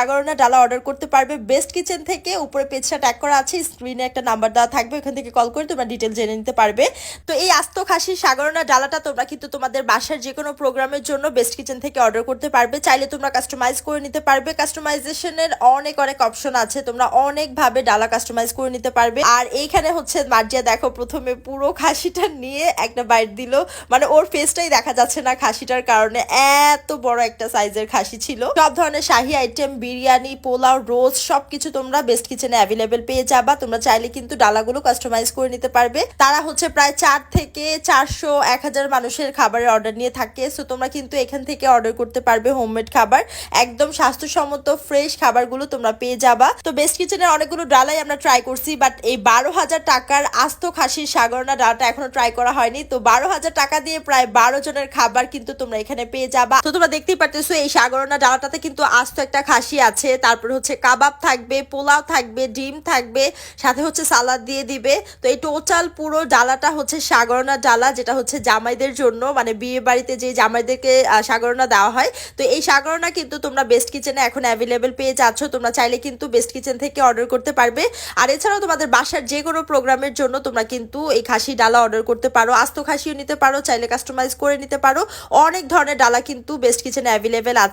সাগরনা ডালা অর্ডার করতে পারবে বেস্ট কিচেন থেকে। উপরে পেজটা ট্যাগ করা আছে, স্ক্রিনে একটা নাম্বার দেওয়া থাকবে, ওখান থেকে কল করে তোমরা ডিটেল জেনে নিতে পারবে। তো এই আস্ত খাসির সাগরনা ডালাটা তোমরা কিন্তু তোমাদের বাসার যে কোনো প্রোগ্রামের জন্য বেস্ট কিচেন থেকে অর্ডার করতে পারবে। চাইলে তোমরা কাস্টমাইজ করে নিতে পারবে। কাস্টমাইজেশনের অনেক অনেক অপশন আছে, তোমরা অনেকভাবে ডালা কাস্টমাইজ করে নিতে পারবে। আর এইখানে হচ্ছে মার্জিয়া দেখো প্রথমে পুরো খাসিটা নিয়ে একটা বাইট দিল, মানে ওর ফেসটাই দেখা যাচ্ছে না খাসিটার কারণে, এত বড় একটা সাইজের খাসি ছিল। সব ধরনের শাহি আইটেম, বিরিয়ানি, পোলাও, রোজ সবকিছু তোমরা বেস্ট কিচেনে অ্যাভেলেবেল পেয়ে যাবা। তোমরা চাইলে কিন্তু ডালাগুলো কাস্টমাইজ করে নিতে পারবে। তারা হচ্ছে প্রায় 4 থেকে 400 1000 মানুষের খাবারের অর্ডার নিয়ে থাকে। সো তোমরা কিন্তু এখান থেকে অর্ডার করতে পারবে হোমমেড খাবার, একদম স্বাস্থ্যসম্মত ফ্রেশ খাবারগুলো তোমরা পেয়ে যাবা। তো বেস্ট কিচেনের অনেকগুলো ডালাই আমরা ট্রাই করছি, বাট এই 12,000 টাকার আস্ত খাসির সাগরনা ডালটা এখনো ট্রাই করা হয়নি। তো 12,000 টাকা দিয়ে প্রায় 12 জনের খাবার কিন্তু তোমরা এখানে পেয়ে যাবা। তো তোমরা দেখতেই পারতেছো এই সাগরনা ডালাটাতে কিন্তু আস্ত একটা খাসি আছে, তারপর হচ্ছে কাবাব থাকবে, পোলাও থাকবে, ডিম থাকবে, সাথে হচ্ছে সালাদ দিয়ে দিবে। তো এই টোটাল পুরো ডালাটা হচ্ছে সাগরনা ডালা, যেটা হচ্ছে জামাইদের জন্য, মানে বিয়ে বাড়িতে যে জামাইদেরকে সাগরনা দেওয়া হয়। তো এই সাগরনা কিন্তু তোমরা বেস্ট কিচেনে এখন অ্যাভেলেবেল পেয়ে যাচ্ছ। তোমরা চাইলে কিন্তু বেস্ট কিচেন থেকে অর্ডার করতে পারবে। আর এছাড়াও তোমাদের বাসার যে কোনো প্রোগ্রামের জন্য তোমরা কিন্তু এই খাসি ডালা অর্ডার করতে পারো, আস্ত খাসিও নিতে পারো, চাইলে কাস্টমাইজ করে নিতে পারো। অনেক ধরনের ডালা কিন্তু বেস্ট কিচেনে অ্যাভেলেবেল আছে।